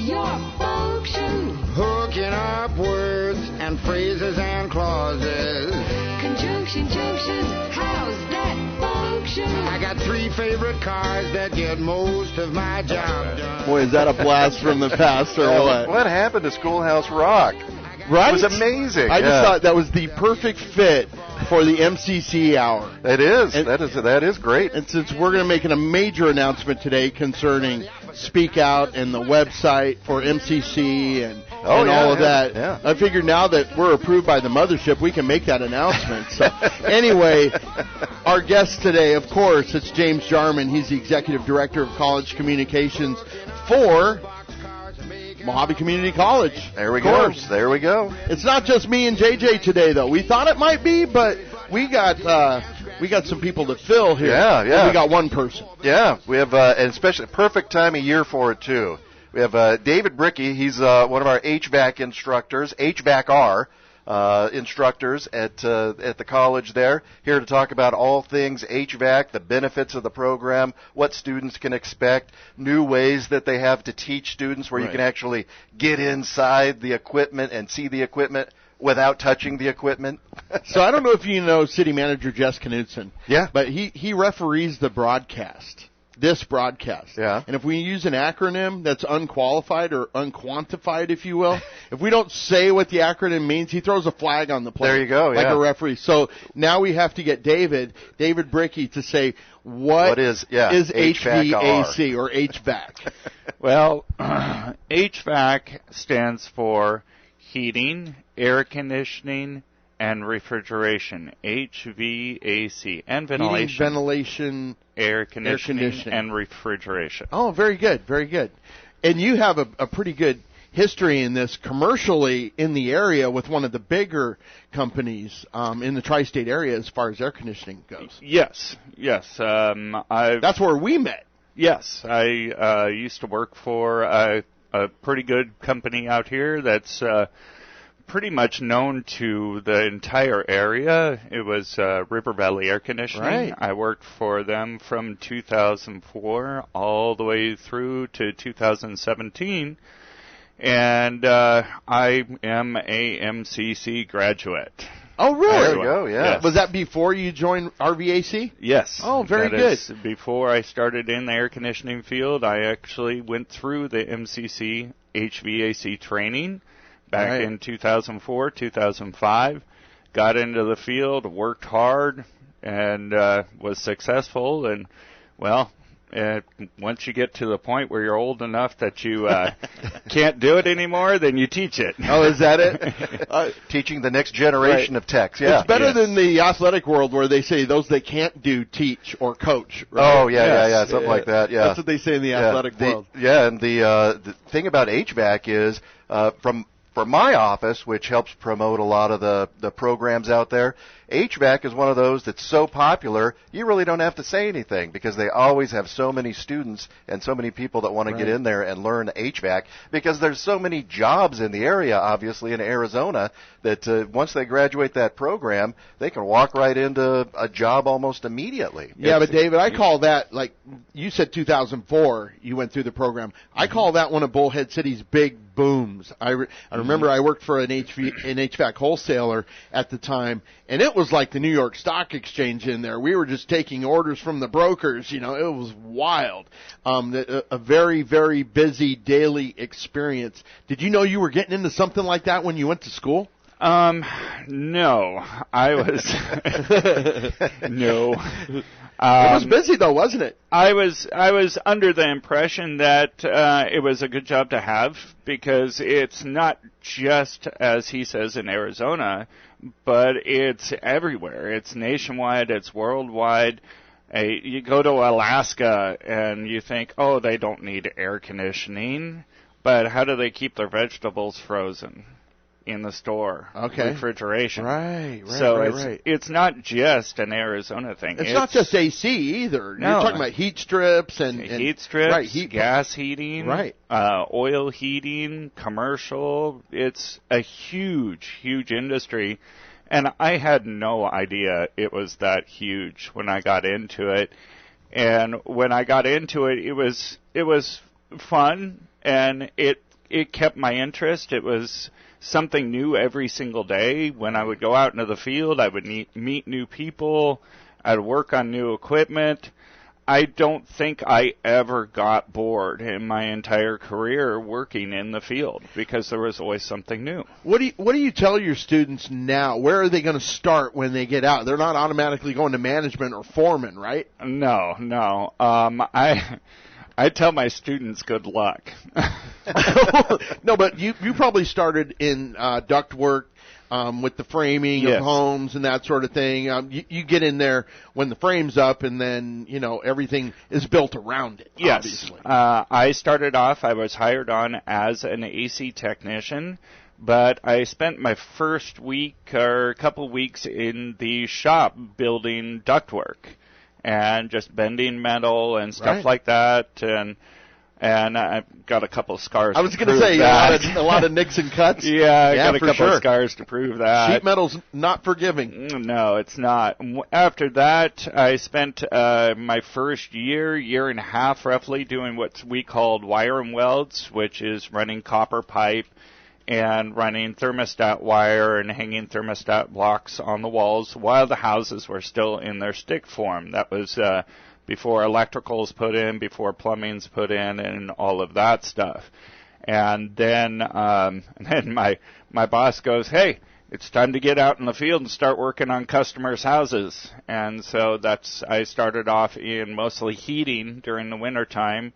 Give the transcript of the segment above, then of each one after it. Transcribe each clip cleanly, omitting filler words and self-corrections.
your function? Hooking up words and phrases and clauses. Conjunction, junctions, how's that function? I got 3 favorite cars that get most of my job done. Boy, is that a blast from the past or what? What happened to Schoolhouse Rock? Right? It was amazing. I just thought that was the perfect fit for the MCC hour. It is. That is great. And since we're going to make a major announcement today concerning Speak Out and the website for MCC and all of that, I figured now that we're approved by the mothership, we can make that announcement. So anyway, our guest today, of course, it's James Jarman. He's the Executive Director of College Communications for Mohave Community College. There we go. There we go. It's not just me and JJ today, though. We thought it might be, but we got some people to fill here. Yeah. We got one person. Yeah, we have, and especially perfect time of year for it too. We have David Brickey. He's one of our HVAC instructors, HVAC-R. Instructors at the college there, here to talk about all things HVAC, the benefits of the program, what students can expect, new ways that they have to teach students where you can actually get inside the equipment and see the equipment without touching the equipment. So I don't know if you know City Manager Jess Knudsen. Yeah. But he referees the broadcast. This broadcast. Yeah. And if we use an acronym that's unqualified or unquantified, if you will, if we don't say what the acronym means, he throws a flag on the plate. There you go, like a referee. So now we have to get David Brickey to say what is HVAC or HVAC. Well, HVAC stands for heating, air conditioning, and refrigeration. HVAC. And ventilation. Heating, ventilation, air conditioning, and refrigeration. Oh, very good, very good. And you have a pretty good history in this commercially in the area with one of the bigger companies in the tri-state area as far as air conditioning goes. Yes. That's where we met. Yes, I used to work for a pretty good company out here that's pretty much known to the entire area. It was River Valley Air Conditioning. Right. I worked for them from 2004 all the way through to 2017. And I am a MCC graduate. Oh, really? There we go, yeah. Was that before you joined RVAC? Yes. Oh, very good. Before I started in the air conditioning field, I actually went through the MCC HVAC training back in 2004, 2005. Got into the field, worked hard, and was successful. And, well, once you get to the point where you're old enough that you can't do it anymore, then you teach it. Oh, is that it? Teaching the next generation of techs, yeah. It's better than the athletic world where they say those that can't do teach or coach. Right? Oh, yeah, something like that, yeah. That's what they say in the athletic world. Yeah, and the thing about HVAC is from my office, which helps promote a lot of the programs out there, HVAC is one of those that's so popular, you really don't have to say anything because they always have so many students and so many people that want to get in there and learn HVAC because there's so many jobs in the area, obviously, in Arizona, that once they graduate that program, they can walk right into a job almost immediately. Yeah, but David, I call that, like you said 2004, you went through the program. I call that one of Bullhead City's big booms. I remember I worked for an HVAC wholesaler at the time, and it was like the New York Stock Exchange in there. We were just taking orders from the brokers. You know, it was wild. A very, very busy daily experience. Did you know you were getting into something like that when you went to school? No. I was no. It was busy though, wasn't it? I was under the impression that it was a good job to have because it's not just, as he says, in Arizona, but it's everywhere. It's nationwide. It's worldwide. You go to Alaska and you think, oh, they don't need air conditioning, but how do they keep their vegetables frozen? In the store, refrigeration. Right. So it's not just an Arizona thing. It's not just AC either. No. You're talking about heat strips and heat strips, gas heating, oil heating, commercial. It's a huge, huge industry, and I had no idea it was that huge when I got into it. And when I got into it, it was fun, and it it kept my interest. It was something new every single day. When I would go out into the field, I would meet new people. I'd work on new equipment. I don't think I ever got bored in my entire career working in the field because there was always something new. What do you tell your students now? Where are they going to start when they get out? They're not automatically going to management or foreman, right? No. I tell my students good luck. No, but you probably started in ductwork. With the framing Yes. of homes and that sort of thing. You get in there when the frame's up, and then, everything is built around it, Yes. obviously. I started off, I was hired on as an AC technician, but I spent my first week or a couple weeks in the shop building ductwork and just bending metal and stuff Right. like that, and I've got a couple of scars. I was going going to say, that. a lot of nicks and cuts. Yeah, I got a for couple sure. of scars to prove that. Sheet metal's not forgiving. No, it's not. After that, I spent my first year and a half roughly doing what we called wire and welds, which is running copper pipe and running thermostat wire and hanging thermostat blocks on the walls while the houses were still in their stick form. That was before electrical's put in, before plumbing's put in, and all of that stuff. And then my boss goes, "Hey, it's time to get out in the field and start working on customers' houses." And so I started off in mostly heating during the winter time.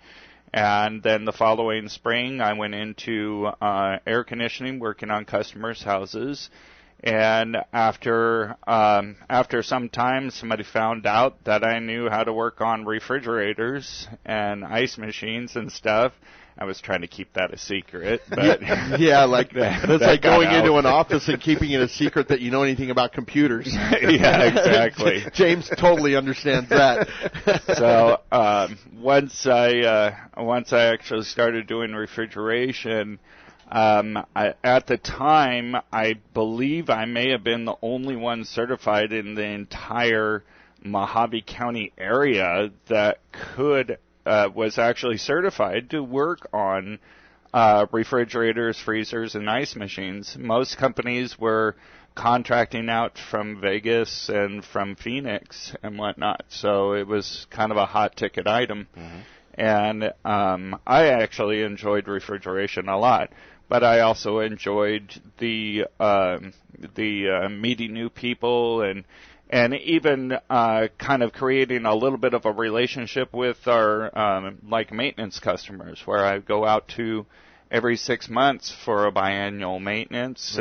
And then the following spring, I went into air conditioning, working on customers' houses. And after some time, somebody found out that I knew how to work on refrigerators and ice machines and stuff. I was trying to keep that a secret, but Yeah, like that it's like got going out. into an office and keeping it a secret that you know anything about computers. Yeah, exactly. James totally understands that. So once I actually started doing refrigeration, at the time, I believe I may have been the only one certified in the entire Mohave County area that was actually certified to work on refrigerators, freezers, and ice machines. Most companies were contracting out from Vegas and from Phoenix and whatnot, so it was kind of a hot ticket item. Mm-hmm. And I actually enjoyed refrigeration a lot. But I also enjoyed the meeting new people and even kind of creating a little bit of a relationship with our like maintenance customers, where I go out to every 6 months for a biannual maintenance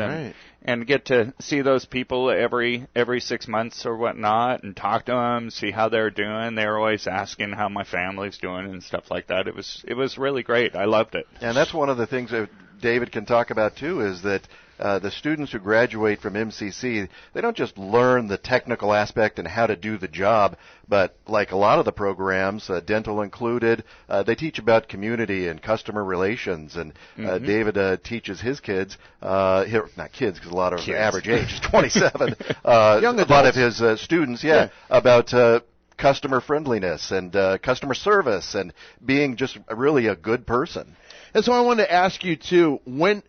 and get to see those people every 6 months or whatnot and talk to them, see how they're doing. They're always asking how my family's doing and stuff like that. It was really great. I loved it. And that's one of the things that David can talk about too, is that the students who graduate from MCC, they don't just learn the technical aspect and how to do the job, but like a lot of the programs, dental included, they teach about community and customer relations. And David teaches his kids, not kids because a lot of average age is 27, Young a lot of his students, about customer friendliness and customer service and being just really a good person. And so I wanted to ask you too, when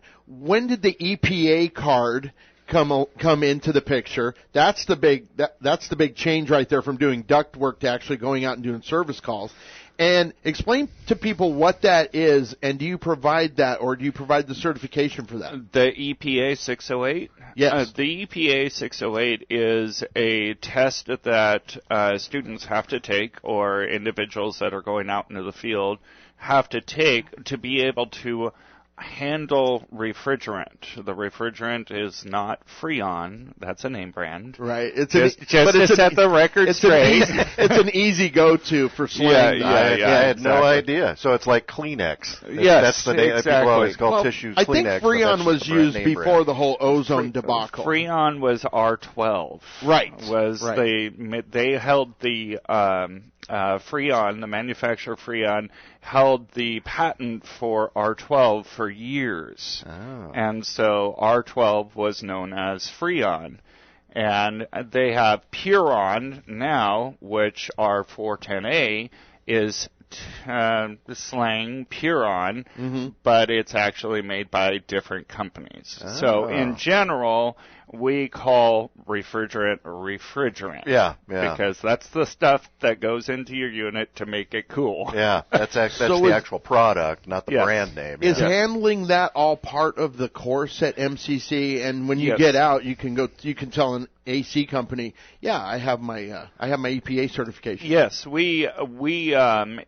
did the EPA card come into the picture? That's the big change right there from doing duct work to actually going out and doing service calls. And explain to people what that is, and do you provide that, or do you provide the certification for that? The EPA 608? Yes. The EPA 608 is a test that students have to take, or individuals that are going out into the field have to take to be able to handle refrigerant. The refrigerant is not Freon. That's a name brand. Right. It's to set the record straight. It's an easy go-to for slang. I had no idea. So it's like Kleenex. Yes, that's the name. exactly. People always call tissues I Kleenex. think Freon was used before brand. the whole ozone debacle. Freon was R12. Right. They held the Freon, the manufacturer Freon, held the patent for R12 for years. Oh. And so R12 was known as Freon. And they have Puron now, which R410A is slang, Puron, but it's actually made by different companies. So in general, we call refrigerant. Yeah. Because that's the stuff that goes into your unit to make it cool. Yeah, that's the actual product, not the brand name. Is handling that all part of the course at MCC? And when you get out, you can tell an AC company, I have my EPA certification. Yes, we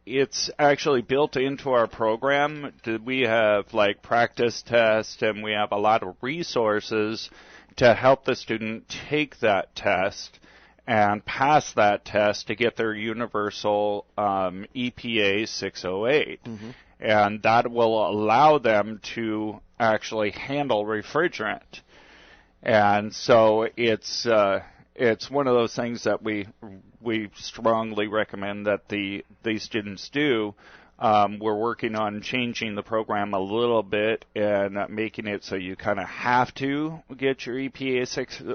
it's actually built into our program. We have like practice tests, and we have a lot of resources to help the student take that test and pass that test to get their universal EPA 608. And that will allow them to actually handle refrigerant. And so it's one of those things that we strongly recommend that these students do. We're working on changing the program a little bit and making it so you kind of have to get your EPA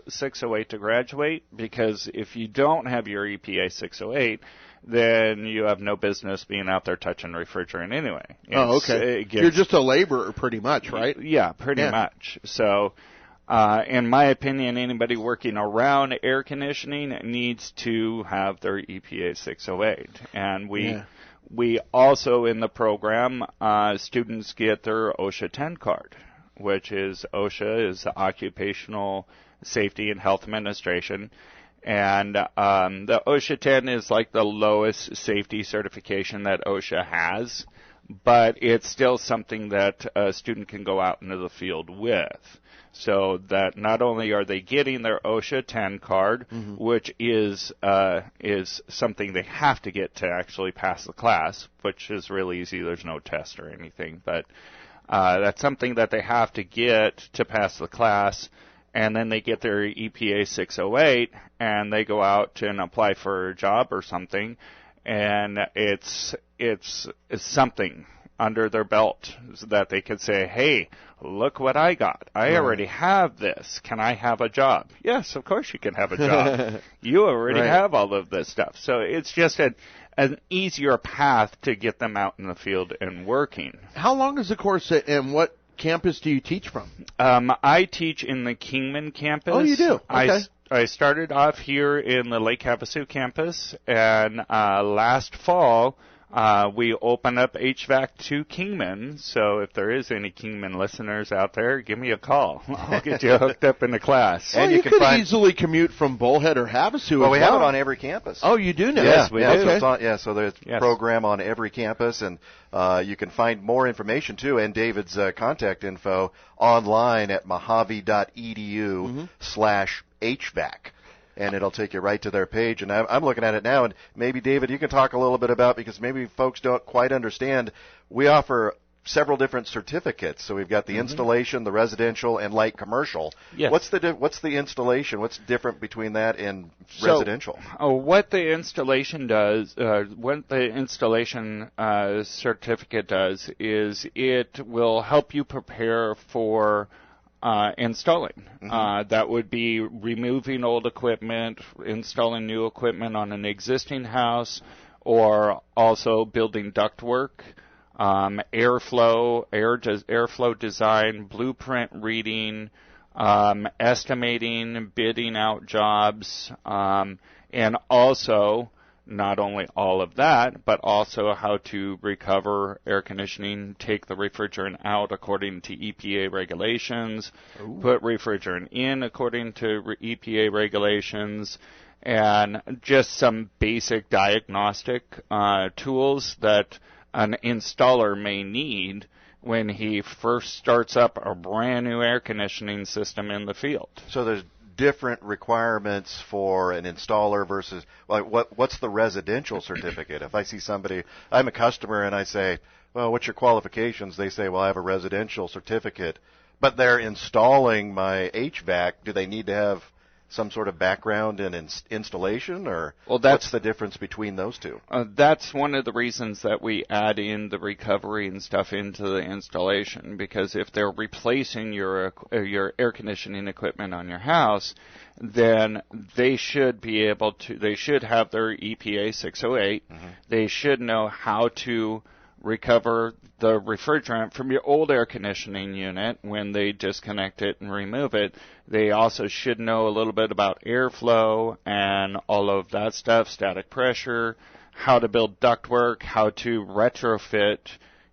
608 to graduate, because if you don't have your EPA 608, then you have no business being out there touching refrigerant anyway. Okay. You're just a laborer pretty much, right? Yeah, pretty much. So in my opinion, anybody working around air conditioning needs to have their EPA 608. And we also, in the program, students get their OSHA 10 card, which is OSHA is the Occupational Safety and Health Administration. And the OSHA 10 is like the lowest safety certification that OSHA has, but it's still something that a student can go out into the field with. So that not only are they getting their OSHA 10 card, which is something they have to get to actually pass the class, which is really easy. There's no test or anything, but that's something that they have to get to pass the class. And then they get their EPA 608, and they go out and apply for a job or something, and it's something under their belt so that they can say, hey, look what I got. I already have this. Can I have a job? Yes, of course you can have a job. You already have all of this stuff. So it's just an easier path to get them out in the field and working. How long is the course, and what campus do you teach from? I teach in the Kingman campus. Oh, you do? Okay. I started off here in the Lake Havasu campus, and last fall we opened up HVAC to Kingman. So if there is any Kingman listeners out there, give me a call. I'll get you hooked up in the class. Well, you could easily commute from Bullhead or Havasu. Well, we have it on every campus. Oh, you do now? Yes, we do. Okay. So there's a program on every campus, and you can find more information, too, and David's contact info online at mohave.edu/HVAC. And it'll take you right to their page. And I'm looking at it now, and maybe, David, you can talk a little bit about, because maybe folks don't quite understand, we offer several different certificates. So we've got the installation, the residential, and light commercial. Yes. What's the installation? What's different between that and residential? What the installation does, what the installation certificate does, is it will help you prepare for installing. That would be removing old equipment, installing new equipment on an existing house, or also building ductwork, airflow design, blueprint reading, estimating, bidding out jobs, and also not only all of that, but also how to recover air conditioning, take the refrigerant out according to EPA regulations, put refrigerant in according to EPA regulations, and just some basic diagnostic tools that an installer may need when he first starts up a brand new air conditioning system in the field. So there's different requirements for an installer versus, like, what's the residential certificate? If I see somebody, I'm a customer, and I say, well, what's your qualifications? They say, well, I have a residential certificate, but they're installing my HVAC. Do they need to have some sort of background in installation, or Well, what's the difference between those two? That's one of the reasons that we add in the recovery and stuff into the installation, because if they're replacing your air conditioning equipment on your house, then they should be able to. They should have their EPA 608. They should know how to recover the refrigerant from your old air conditioning unit when they disconnect it and remove it. They also should know a little bit about airflow and all of that stuff, static pressure, how to build ductwork, how to retrofit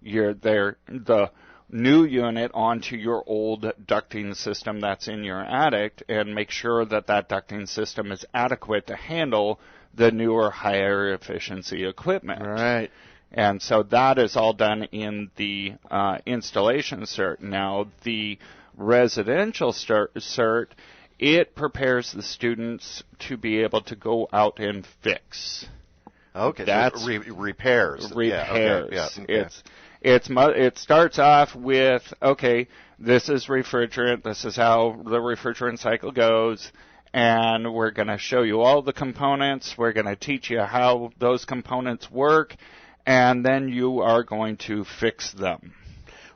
the new unit onto your old ducting system that's in your attic, and make sure that that ducting system is adequate to handle the newer, higher efficiency equipment. Right. And so that is all done in the installation cert. Now, the residential cert, it prepares the students to be able to go out and fix. Okay, That's so repairs. Repairs. Yeah, okay. It starts off with, okay, this is refrigerant. This is how the refrigerant cycle goes. And we're going to show you all the components. We're going to teach you how those components work. And then you are going to fix them.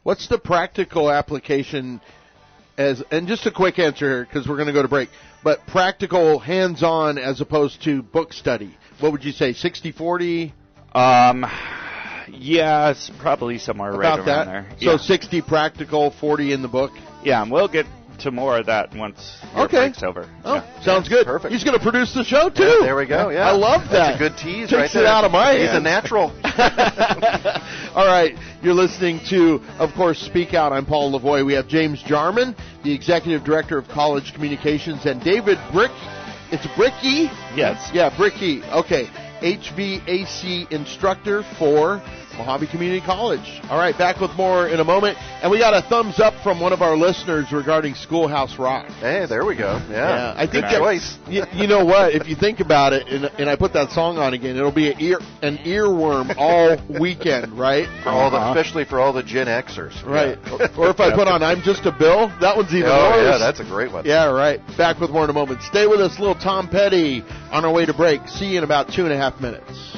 What's the practical application and just a quick answer here because we're going to go to break, but practical hands-on as opposed to book study. What would you say, 60-40? Yes, probably somewhere right About around that. there. So Yeah. 60 practical, 40 in the book? Yeah, and we'll get to more of that once your Okay. break's over. Oh, Yeah. sounds good. Perfect. He's going to produce the show, too. Yeah, there we go. Yeah, I love that. That's a good tease Takes right there. it out of my He's a hands. natural. All right, you're listening to, of course, Speak Out. I'm Paul Lavoie. We have James Jarman, the Executive Director of College Communications, and David It's Brickey? Yes. Yeah, Brickey. Okay, HVAC instructor for Mohave Community College. All right, back with more in a moment. And we got a thumbs up from one of our listeners regarding Schoolhouse Rock. Hey, there we go. Yeah, I think good that, choice. you know what? If you think about it, and I put that song on again, it'll be an earworm all weekend, right? For all especially for all the Gen Xers. Right. Yeah. Or if I put on I'm Just a Bill, that one's even Oh, worse. yeah, that's a great one. Yeah, right. Back with more in a moment. Stay with us, little Tom Petty, on our way to break. See you in about 2.5 minutes.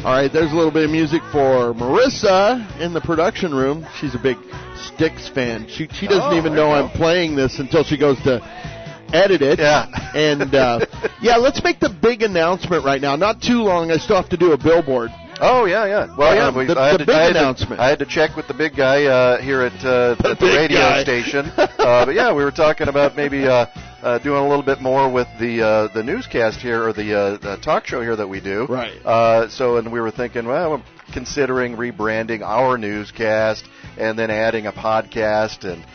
All right, there's a little bit of music for Marissa in the production room. She's a big Styx fan. She doesn't even know I'm playing this until she goes to edit it. Yeah. And, let's make the big announcement right now. Not too long. I still have to do a billboard. Oh, yeah. Well, yeah, the big announcement. I had to check with the big guy here at the big radio guy. station. But, yeah, we were talking about maybe doing a little bit more with the newscast here, or the talk show here that we do. Right. And we were thinking, well, we're considering rebranding our newscast and then adding a podcast, and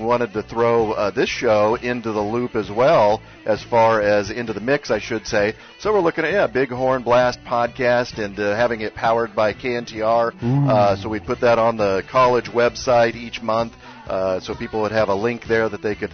wanted to throw this show into the loop as well, as far as into the mix, I should say. So we're looking at Bighorn Blast podcast and having it powered by KNTR. So we'd put that on the college website each month, so people would have a link there that they could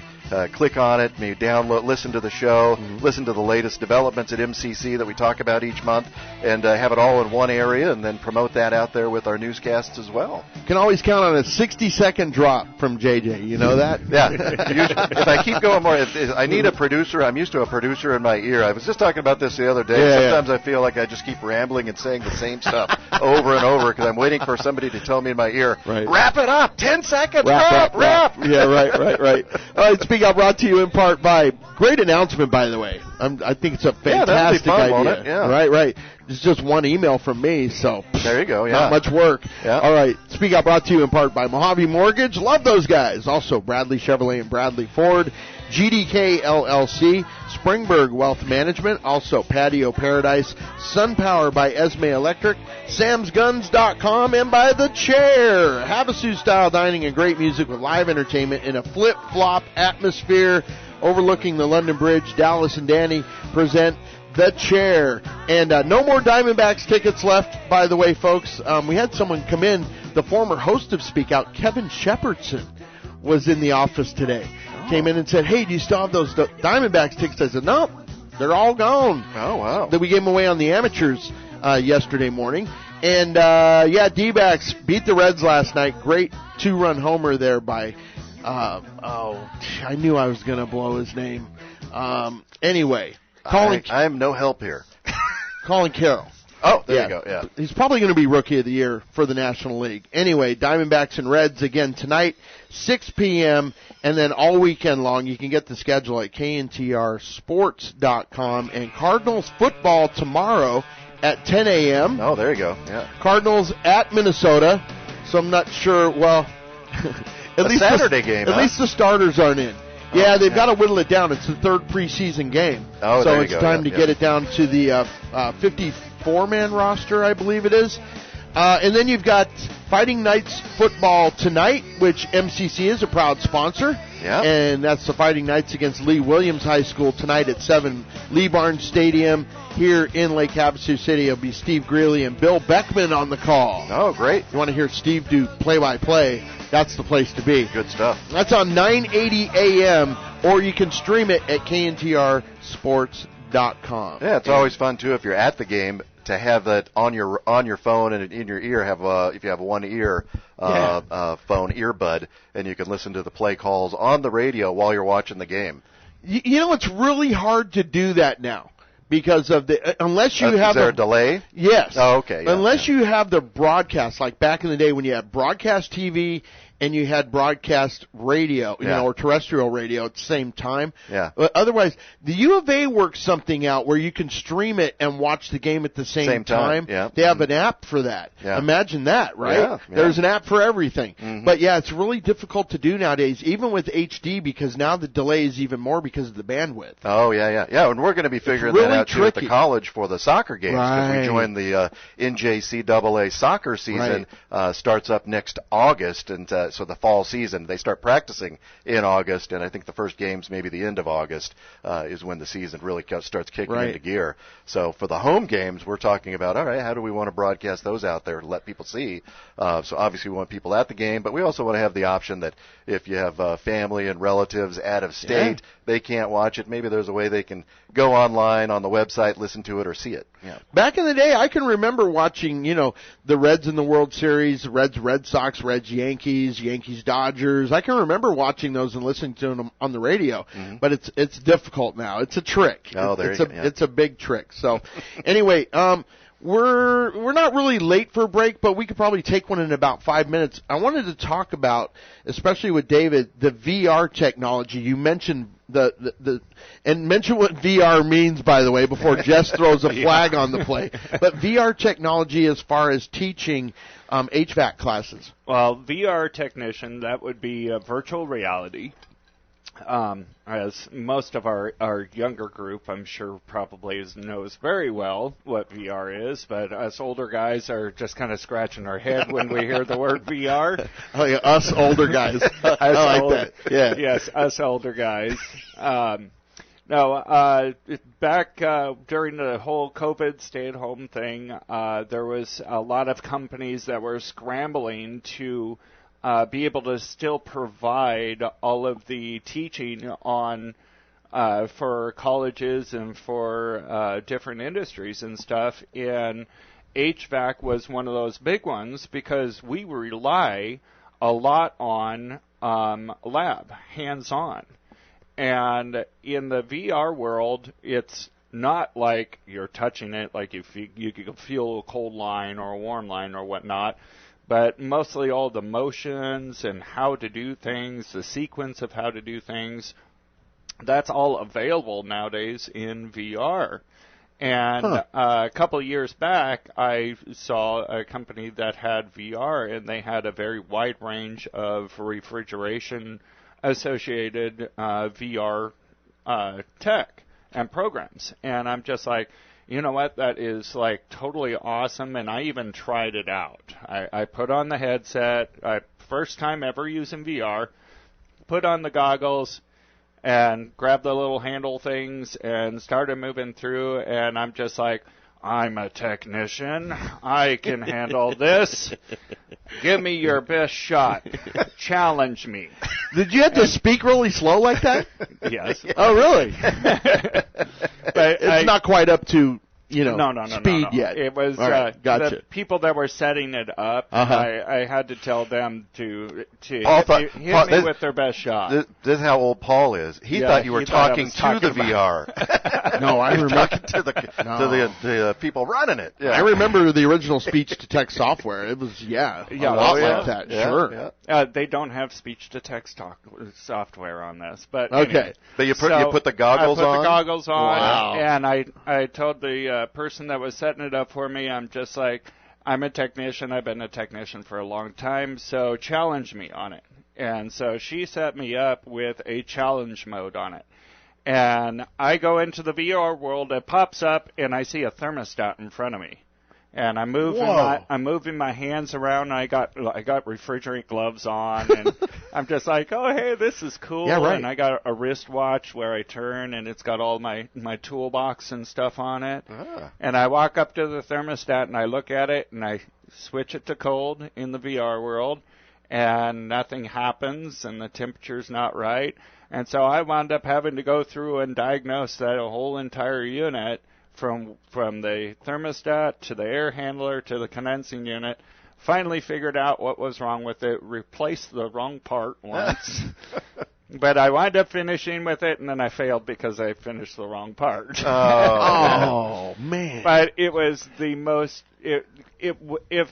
click on it, maybe download, listen to the show, listen to the latest developments at MCC that we talk about each month, and have it all in one area, and then promote that out there with our newscasts as well. Can always count on a 60-second drop from JJ. You know that? Yeah. If I keep going more, if I need a producer. I'm used to a producer in my ear. I was just talking about this the other day. Yeah, Sometimes I feel like I just keep rambling and saying the same stuff over and over because I'm waiting for somebody to tell me in my ear, Right. wrap it up, 10 seconds, Wrap. wrap. Yeah, right. All right, Speak Out brought to you in part by, great announcement, by the way. I think it's a Yeah, that'd be fantastic fun, won't idea. it? Yeah. Right. It's just one email from me, so There you go. Yeah. not much work. Yeah. All right. Speak Out brought to you in part by Mohave Mortgage. Love those guys. Also, Bradley Chevrolet and Bradley Ford. GDK LLC. Springburg Wealth Management. Also, Patio Paradise. SunPower by Esme Electric. SamsGuns.com. And by The Chair. Havasu-style dining and great music with live entertainment in a flip-flop atmosphere overlooking the London Bridge. Dallas and Danny present The Chair. And no more Diamondbacks tickets left, by the way, folks. We had someone come in, the former host of Speak Out, Kevin Shepardson, was in the office today. Came in and said, hey, do you still have those Diamondbacks tickets? I said, nope, they're all gone. Oh, wow. That we gave them away on the amateurs yesterday morning. And, D-backs beat the Reds last night. Great two-run homer there by, I knew I was going to blow his name. Anyway. I'm no help here. Colin Carroll. Oh, there you go, yeah. He's probably going to be Rookie of the Year for the National League. Anyway, Diamondbacks and Reds again tonight, 6 p.m., and then all weekend long. You can get the schedule at KNTRsports.com. And Cardinals football tomorrow at 10 a.m. Oh, there you go, yeah. Cardinals at Minnesota, so I'm not sure, well, at least Saturday game, At least the starters aren't in. Yeah, they've got to whittle it down. It's the third preseason game. Oh, so there you it's go. time to get it down to the 54-man roster, I believe it is. And then you've got Fighting Knights football tonight, which MCC is a proud sponsor. Yeah. And that's the Fighting Knights against Lee Williams High School tonight at 7, Lee Barnes Stadium here in Lake Havasu City. It'll be Steve Greeley and Bill Beckman on the call. Oh, great. You want to hear Steve do play-by-play, that's the place to be. Good stuff. That's on 980 a.m., or you can stream it at KNTRsports.com. Yeah, it's always fun, too, if you're at the game, to have that on your phone and in your ear. If you have a one ear phone earbud, and you can listen to the play calls on the radio while you're watching the game. You know, it's really hard to do that now because of unless you have is there a delay? Yes. Oh, okay. Yeah, unless you have the broadcast, like back in the day when you had broadcast TV and you had broadcast radio, you know, or terrestrial radio at the same time. Yeah. But otherwise, the U of A works something out where you can stream it and watch the game at the same time. Yeah. They have an app for that. Yeah. Imagine that, right? Yeah. There's an app for everything. Mm-hmm. But yeah, it's really difficult to do nowadays, even with HD, because now the delay is even more because of the bandwidth. Oh, yeah. And we're going to be figuring really that out too at the tricky. college for the soccer games. Because Right. we joined the NJCAA soccer season. Starts up next August, and so the fall season. They start practicing in August, and I think the first games maybe the end of August is when the season really starts kicking into gear. So for the home games, we're talking about, all right, how do we want to broadcast those out there to let people see? So obviously we want people at the game, but we also want to have the option that if you have family and relatives out of state, they can't watch it. Maybe there's a way they can go online on the website, listen to it, or see it. Yeah. Back in the day, I can remember watching, the Reds in the World Series, Reds Red Sox, Reds Yankees, Yankees Dodgers. I can remember watching those and listening to them on the radio, but it's difficult now. It's a trick. Oh, there you go. Yeah. It's a big trick. So, anyway, we're not really late for a break, but we could probably take one in about 5 minutes. I wanted to talk about, especially with David, the VR technology. You mentioned and mention what VR means, by the way, before Jess throws a flag on the play. But VR technology as far as teaching HVAC classes. Well, VR technician, that would be virtual reality. As most of our younger group, I'm sure probably knows very well what VR is, but us older guys are just kind of scratching our head when we hear the word VR. Oh, yeah, us older guys. I like that. Yeah. Yes, us older guys. Back during the whole COVID stay-at-home thing, there was a lot of companies that were scrambling to be able to still provide all of the teaching on for colleges and for different industries and stuff. And HVAC was one of those big ones because we rely a lot on lab, hands-on. And in the VR world, it's not like you're touching it, like you can feel a cold line or a warm line or whatnot, but mostly all the motions and how to do things, the sequence of how to do things, that's all available nowadays in VR. And a couple of years back, I saw a company that had VR, and they had a very wide range of refrigeration-associated VR tech and programs. And I'm just like, you know what, that is like totally awesome, and I even tried it out. I put on the headset, first time ever using VR, put on the goggles, and grabbed the little handle things and started moving through, and I'm just like, I'm a technician. I can handle this. Give me your best shot. Challenge me. Did you have to speak really slow like that? Yes. Oh, really? But It's not quite up to, no, speed yet. It was All right, gotcha. the people that were setting it up. I had to tell them to Paul hit me with their best shot. This is how old Paul is. He thought you were talking to the VR. No, I remember talking to the people running it. Yeah. I remember the original speech-to-text software. It was, a lot like that. Yeah, Sure. Yeah. They don't have speech-to-text software on this, but okay. Anyway. But you put the goggles on? I put the goggles on, Wow. and I told the person that was setting it up for me, I'm just like, I'm a technician. I've been a technician for a long time, so challenge me on it. And so she set me up with a challenge mode on it. And I go into the VR world, it pops up, and I see a thermostat in front of me. And I'm moving my hands around. I got refrigerant gloves on, and I'm just like, oh, hey, this is cool. Yeah, right. And I got a wristwatch where I turn, and it's got all my toolbox and stuff on it. And I walk up to the thermostat, and I look at it, and I switch it to cold in the VR world, and nothing happens, and the temperature's not right. And so I wound up having to go through and diagnose that whole entire unit, from the thermostat to the air handler to the condensing unit. Finally figured out what was wrong with it, replaced the wrong part once. But I wound up finishing with it, and then I failed because I finished the wrong part. Oh, man. But it was the most, it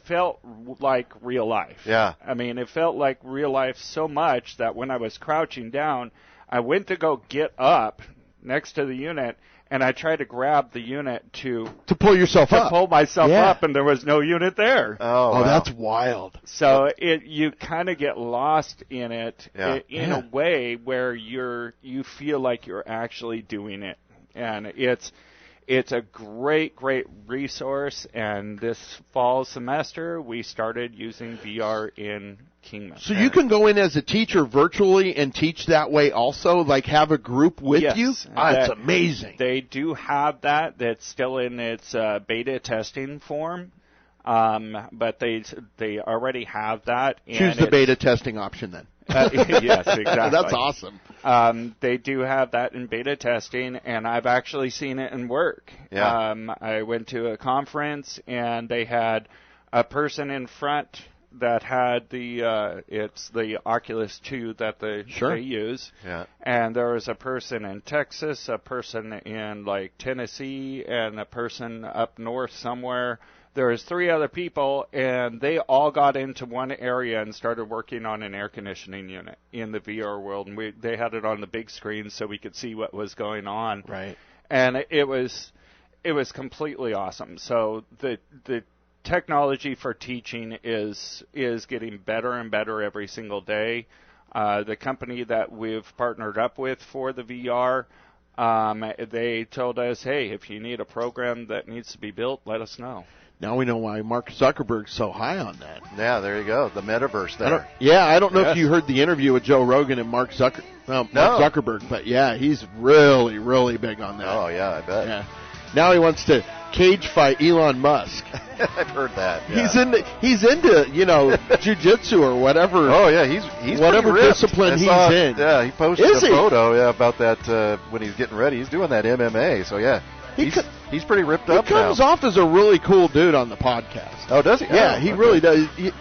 felt like real life. Yeah. I mean, it felt like real life so much that when I was crouching down, I went to go get up next to the unit, and I tried to grab the unit to pull yourself up. To pull myself Yeah. up, and there was no unit there. Oh, wow. That's wild. So you kind of get lost in it in Yeah. a way where you feel like you're actually doing it, and it's a great resource. And this fall semester we started using VR in Kingman. So you can go in as a teacher virtually and teach that way also, like have a group with Yes. you? That's amazing. They do have that. That's still in its beta testing form, but they already have that. Choose the beta testing option then. Yes, exactly. That's awesome. They do have that in beta testing, and I've actually seen it in work. Yeah. I went to a conference, and they had a person in front that had it's the Oculus 2 that they use. Yeah. And there was a person in Texas, a person in like Tennessee, and a person up north somewhere. There was 3 other people, and they all got into one area and started working on an air conditioning unit in the VR world. And they had it on the big screen so we could see what was going on. Right. And it was completely awesome. So the technology for teaching is getting better and better every single day. The company that we've partnered up with for the VR, they told us, hey, if you need a program that needs to be built, let us know. Now we know why Mark Zuckerberg's so high on that. Yeah, there you go. The metaverse there. I don't know if you heard the interview with Joe Rogan and Mark Zuckerberg, but yeah, he's really, really big on that. Oh, yeah, I bet. Yeah. Now he wants to cage fight Elon Musk. I've heard that. Yeah. He's into jiu-jitsu or whatever. Oh yeah, he's whatever pretty ripped. discipline he's in. Yeah, he posted a photo about that when he's getting ready. He's doing that MMA. So yeah, he's pretty ripped up now. He comes off as a really cool dude on the podcast. Oh, does he? Yeah, he really does. He's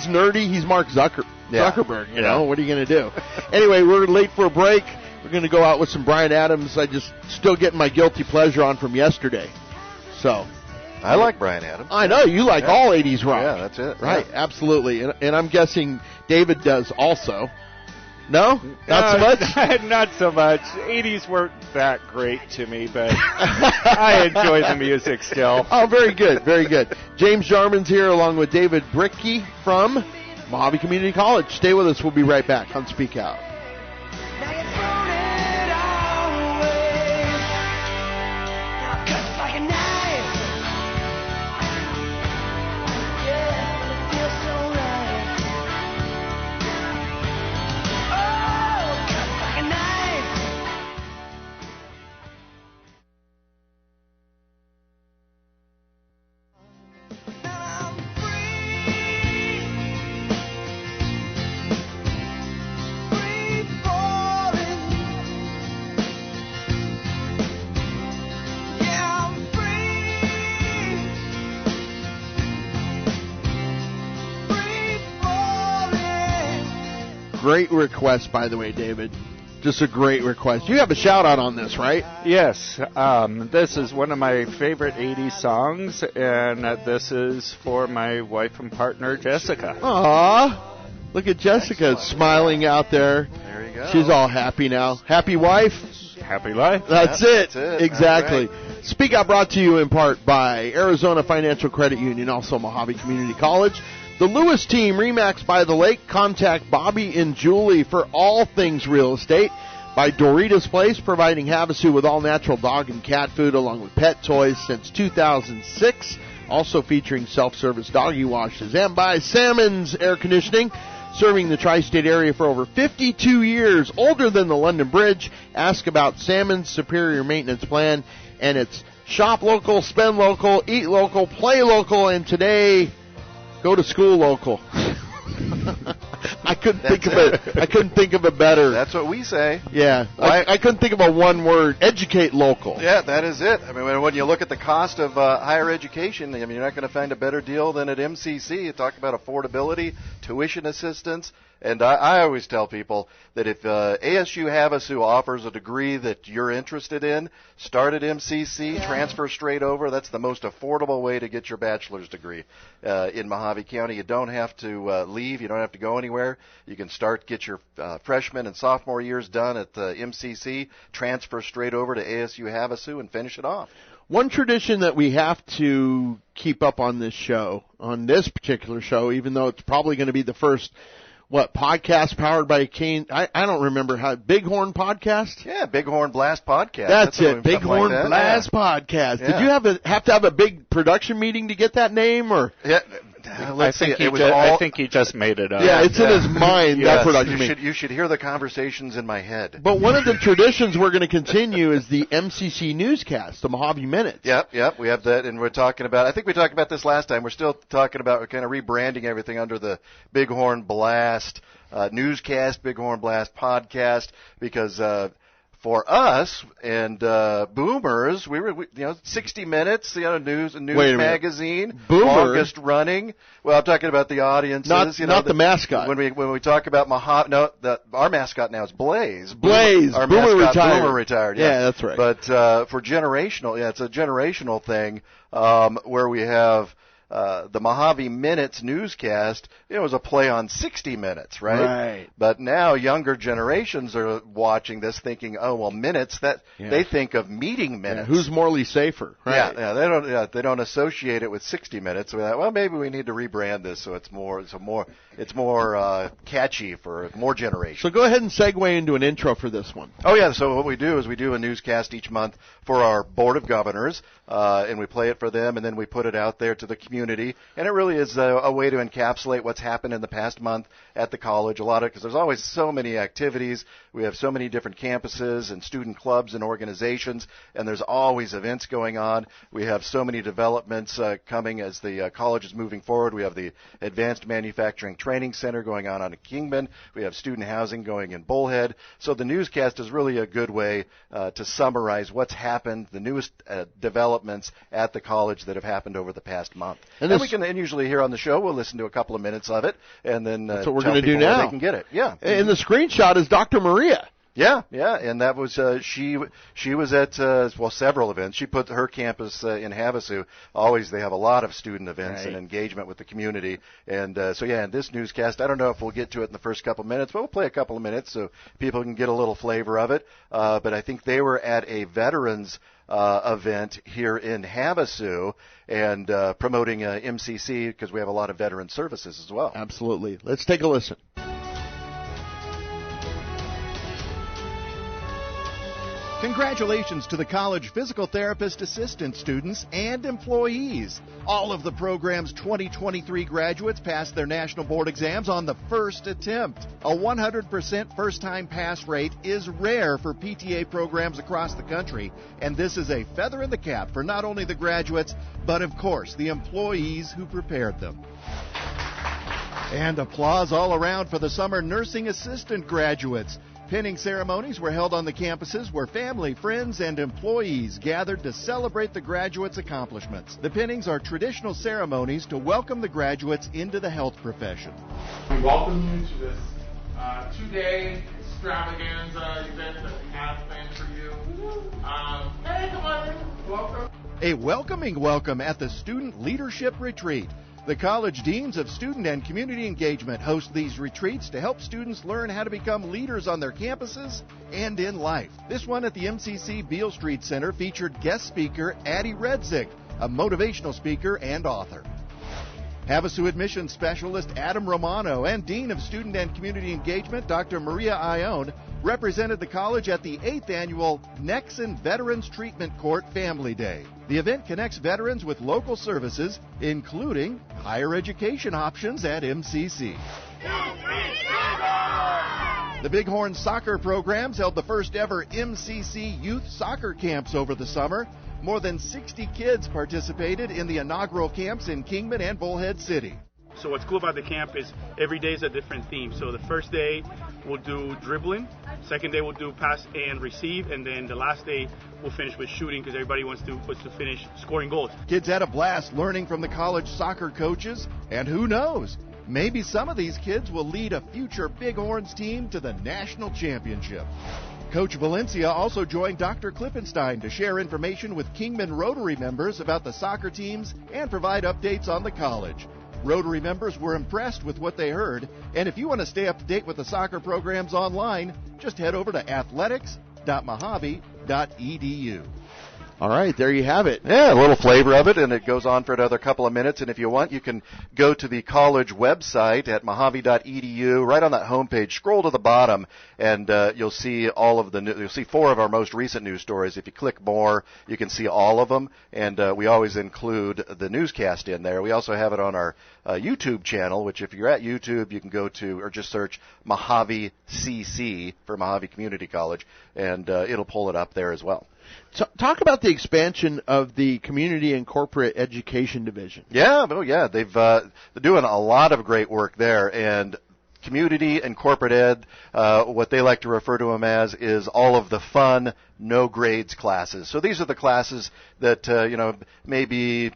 nerdy. He's Mark Zuckerberg. You know, what are you going to do? Anyway, we're late for a break. We're going to go out with some Bryan Adams. I just still getting my guilty pleasure on from yesterday. So I like Bryan Adams. I know you like all 80s rock. Yeah, that's it. Right, yeah. Absolutely. And I'm guessing David does also. No? Not so much? Not so much. 80s weren't that great to me, but I enjoy the music still. Oh, very good, very good. James Jarman's here along with David Brickey from Mohave Community College. Stay with us. We'll be right back on Speak Out. Now you've thrown it all away. Now it cuts like a knife. Yeah, but it feels so right. Oh, it cuts like a knife. Now I'm free. Free falling. Yeah, I'm free. Free falling. Great request, by the way, David. Just a great request. You have a shout-out on this, right? Yes, this is one of my favorite 80s songs, and this is for my wife and partner, Jessica. Aw, look at Jessica smiling out there. There you go. She's all happy now. Happy wife? Happy life. That's That's it. it. Exactly. All Speak Out brought to you in part by Arizona Financial Credit Union, also Mohave Community College. The Lewis team, Remax by the Lake. Contact Bobby and Julie for all things real estate. By Dorita's Place, providing Havasu with all natural dog and cat food along with pet toys since 2006. Also featuring self-service doggy washes. And by Salmon's Air Conditioning, serving the tri-state area for over 52 years, older than the London Bridge. Ask about Salmon's superior maintenance plan. And it's shop local, spend local, eat local, play local, and today, go to school local. I couldn't think of it. I couldn't think of it better. That's what we say. Yeah, Why- I couldn't think of a one word. Educate local. Yeah, that is it. I mean, when you look at the cost of higher education, I mean, you're not going to find a better deal than at MCC. You talk about affordability, tuition assistance, and I always tell people that if ASU Havasu offers a degree that you're interested in, start at MCC, transfer straight over. That's the most affordable way to get your bachelor's degree in Mohave County. You don't have to leave. You don't have to go anywhere. You can get your freshman and sophomore years done at MCC, transfer straight over to ASU Havasu, and finish it off. One tradition that we have to keep up on this show, on this particular show, even though it's probably going to be the first, podcast powered by I don't remember how, Bighorn podcast? Yeah, Bighorn Blast Podcast. That's what it, we've- Bighorn something like that. Blast Podcast. Yeah. Did you have to have a big production meeting to get that name, or? Yeah. Let's see. It was all. I think he just made it up. Yeah, it's in his mind, Yes, that production meeting. you should hear the conversations in my head. But one of the traditions we're going to continue is the MCC newscast, the Mohave Minutes. Yep. We have that, and we're talking about. I think we talked about this last time. We're still talking about kind of rebranding everything under the Bighorn Blast newscast, Bighorn Blast podcast, because for us and boomers, we were 60 Minutes, news Wait a minute. magazine, Boomer? longest running. Well, I'm talking about the audiences. Not the mascot. When we talk about Mohave, our mascot now is Blaze. Blaze. Our Boomer mascot, retired. Boomer retired. Yeah, that's right. But for generational, it's a generational thing where we have the Mohave Minutes newscast. It was a play on 60 Minutes, right? Right. But now younger generations are watching this, thinking, "Oh, well, minutes." They think of meeting minutes. Who's morally safer? Right. Yeah, they don't associate it with 60 Minutes. So well, maybe we need to rebrand this so it's more catchy for more generations. So go ahead and segue into an intro for this one. Oh yeah, so what we do is we do a newscast each month for our Board of Governors, and we play it for them, and then we put it out there to the community, and it really is a way to encapsulate what's happened in the past month at the college. Because there's always so many activities. We have so many different campuses and student clubs and organizations, and there's always events going on. We have so many developments coming as the college is moving forward. We have the Advanced Manufacturing Training Center going on in Kingman. We have student housing going in Bullhead. So the newscast is really a good way to summarize what's happened, the newest developments at the college that have happened over the past month. And we can usually here on the show, we'll listen to a couple of minutes of it, and then that's what we're tell going to do people where now. They can get it. Yeah. And the screenshot is Dr. Maria. Yeah, and that was she was at several events. She put her campus in Havasu. Always they have a lot of student events and engagement with the community. And in this newscast, I don't know if we'll get to it in the first couple of minutes, but we'll play a couple of minutes so people can get a little flavor of it. But I think they were at a veterans event here in Havasu and promoting MCC because we have a lot of veteran services as well. Absolutely. Let's take a listen. Congratulations to the college physical therapist assistant students and employees. All of the program's 2023 graduates passed their national board exams on the first attempt. A 100% first-time pass rate is rare for PTA programs across the country, and this is a feather in the cap for not only the graduates, but of course the employees who prepared them. And applause all around for the summer nursing assistant graduates. Pinning ceremonies were held on the campuses where family, friends, and employees gathered to celebrate the graduates' accomplishments. The pinnings are traditional ceremonies to welcome the graduates into the health profession. We welcome you to this two-day extravaganza event that we have planned for you. Hey, come on in. Welcome. A welcoming welcome at the Student Leadership Retreat. The College Deans of Student and Community Engagement host these retreats to help students learn how to become leaders on their campuses and in life. This one at the MCC Beale Street Center featured guest speaker Addie Redzik, a motivational speaker and author. Havasu admissions specialist Adam Romano and Dean of Student and Community Engagement Dr. Maria Ione represented the college at the 8th annual Nexen Veterans Treatment Court Family Day. The event connects veterans with local services, including higher education options at MCC. The Bighorn soccer programs held the first ever MCC youth soccer camps over the summer. More than 60 kids participated in the inaugural camps in Kingman and Bullhead City. So what's cool about the camp is every day is a different theme. So the first day we'll do dribbling, second day we'll do pass and receive, and then the last day we'll finish with shooting because everybody wants to finish scoring goals. Kids had a blast learning from the college soccer coaches, and who knows, maybe some of these kids will lead a future Bighorns team to the national championship. Coach Valencia also joined Dr. Klippenstein to share information with Kingman Rotary members about the soccer teams and provide updates on the college. Rotary members were impressed with what they heard, and if you want to stay up to date with the soccer programs online, just head over to athletics.mohave.edu. All right, there you have it. Yeah, a little flavor of it, and it goes on for another couple of minutes. And if you want, you can go to the college website at mohave.edu. Right on that homepage, scroll to the bottom, and you'll see you'll see 4 of our most recent news stories. If you click more, you can see all of them, and we always include the newscast in there. We also have it on our YouTube channel, which if you're at YouTube, you can go to or just search Mohave CC for Mohave Community College, and it'll pull it up there as well. So, talk about the expansion of the Community and Corporate Education Division. Yeah, they're doing a lot of great work there, and community and corporate ed, what they like to refer to them as, is all of the fun, no grades classes. So these are the classes that maybe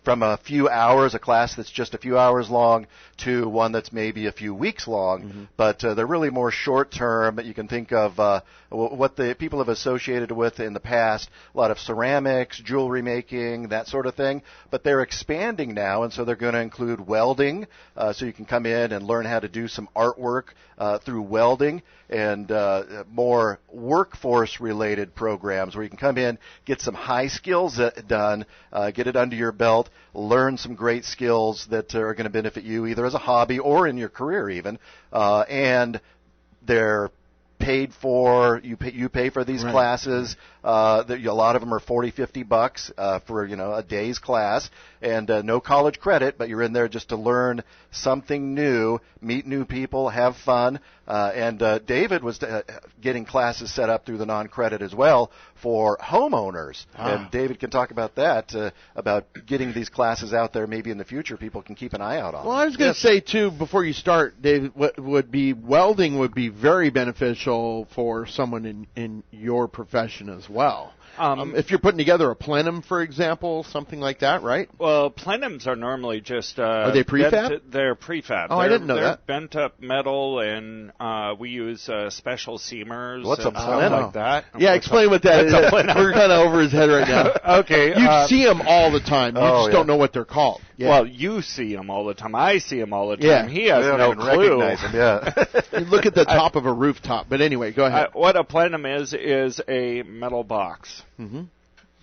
from a few hours, a class that's just a few hours long, to one that's maybe a few weeks long, but they're really more short term. You can think of what the people have associated with in the past, a lot of ceramics, jewelry making, that sort of thing, but they're expanding now, and so they're going to include welding, so you can come in and learn how to do some artwork through welding, and more workforce related programs where you can come in, get some high skills done, get it under your belt, learn some great skills that are going to benefit you either as a hobby or in your career even, and they're paid for. You pay for these classes. A lot of them are $40-$50 for a day's class, and no college credit, but you're in there just to learn something new, meet new people, have fun. And David was getting classes set up through the non-credit as well for homeowners. And David can talk about that, about getting these classes out there. Maybe in the future people can keep an eye out on. Well, I was going to say too, before you start, David, welding would be very beneficial beneficial for someone in your profession as well. If you're putting together a plenum, for example, something like that, right? Well, plenums are normally just... are they prefab? They're prefab. Oh, I didn't know they're that. Bent up metal, and we use special seamers. What's a and stuff plenum? like that. Yeah, explain what that is. We're kind of over his head right now. Okay. You see them all the time. You just yeah. don't know what they're called. Yeah. Well, you see them all the time. I see them all the time. Yeah. He has We don't no even clue. recognize him. Yeah. You look at the top of a rooftop. But anyway, go ahead. What a plenum is a metal box. Mm-hmm.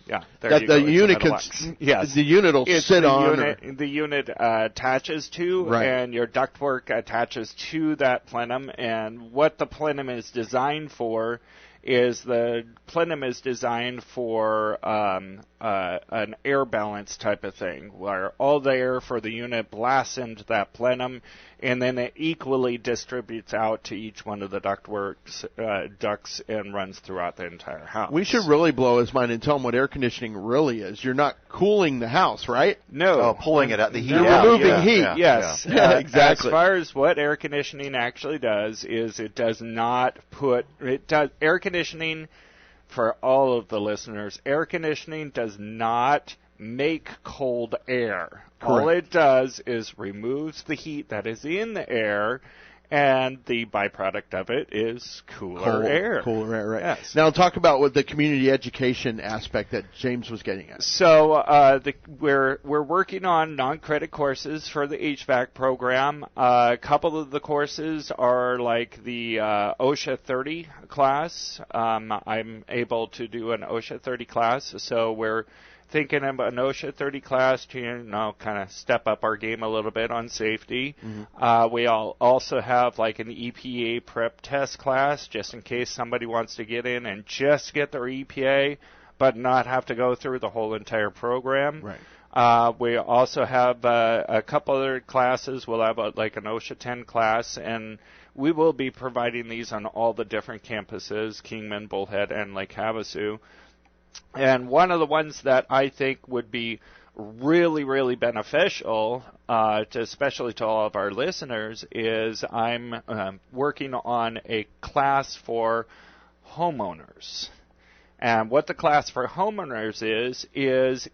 Yeah, there That you the go. It's a unit metal can, box. Yes. the unit will It's sit the on. unit, the unit attaches to, Right. and your ductwork attaches to that plenum. And what the plenum is designed for is the plenum is designed for an air balance type of thing, where all the air for the unit blasts into that plenum, and then it equally distributes out to each one of the ducts and runs throughout the entire house. We should really blow his mind and tell him what air conditioning really is. You're not cooling the house, right? No. Oh, pulling it out, the heat You're out. removing Yeah, heat. yeah, Yes, yeah. Exactly. As far as what air conditioning actually does, is it does not put it does air conditioning for all of the listeners. Air conditioning does not make cold air. All it does is removes the heat that is in the air, and the byproduct of it is cooler air. Cooler air, right. Yes. Now talk about what the community education aspect that James was getting at. So we're working on non-credit courses for the HVAC program. A couple of the courses are like the OSHA 30 class. I'm able to do an OSHA 30 class, so we're thinking of an OSHA 30 class to, kind of step up our game a little bit on safety. Mm-hmm. We also have like an EPA prep test class, just in case somebody wants to get in and just get their EPA, but not have to go through the whole entire program. Right. We also have a couple other classes. We'll have like an OSHA 10 class, and we will be providing these on all the different campuses, Kingman, Bullhead, and Lake Havasu. And one of the ones that I think would be really, really beneficial, especially to all of our listeners, is I'm working on a class for homeowners. And what the class for homeowners is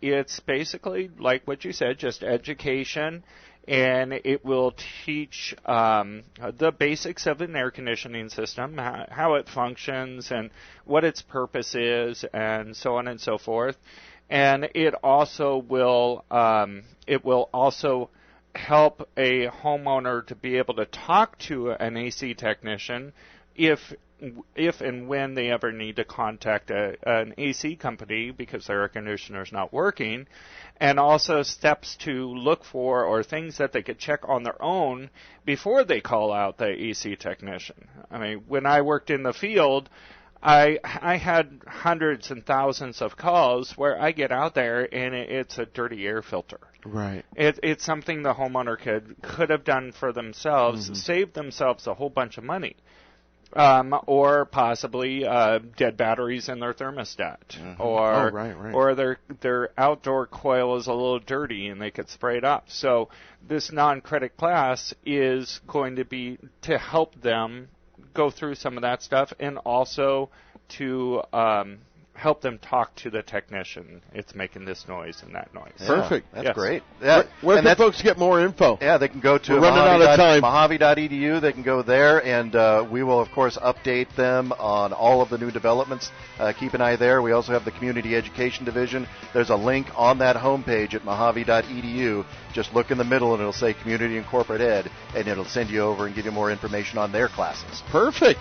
it's basically like what you said, just education, and it will teach the basics of an air conditioning system, how it functions, and what its purpose is, and so on and so forth. And it also will help a homeowner to be able to talk to an AC technician if and when they ever need to contact an AC company because their air conditioner is not working, and also steps to look for or things that they could check on their own before they call out the AC technician. I mean, when I worked in the field, I had hundreds and thousands of calls where I get out there and it's a dirty air filter. Right. It's something the homeowner could have done for themselves, saved themselves a whole bunch of money. Or possibly dead batteries in their thermostat, or their outdoor coil is a little dirty and they could spray it up. So this non-credit class is going to be to help them go through some of that stuff, and also to help them talk to the technician. It's making this noise and that noise. Yeah, Perfect. That's Yes. great. Yeah. Where can folks get more info? Yeah, they can go to We're running out of time. Mohave.edu. They can go there, and we will, of course, update them on all of the new developments. Keep an eye there. We also have the Community Education Division. There's a link on that homepage at Mohave.edu. Just look in the middle, and it'll say Community and Corporate Ed, and it'll send you over and give you more information on their classes. Perfect.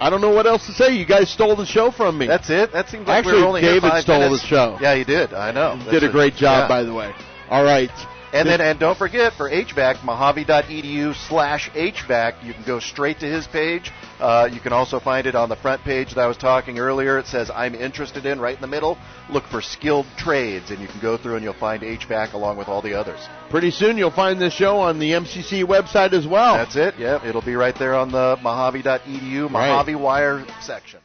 I don't know what else to say. You guys stole the show from me. That's it. That seems like Actually, we were only David here 5 stole minutes. the show. Yeah, he did. I know. Did a great job, by the way. All right. And don't forget, for HVAC, Mohave.edu/HVAC, you can go straight to his page. You can also find it on the front page that I was talking earlier. It says, I'm interested in, right in the middle. Look for skilled trades, and you can go through and you'll find HVAC along with all the others. Pretty soon you'll find this show on the MCC website as well. That's it. Yep, it'll be right there on the Mohave.edu Mohave Wire section.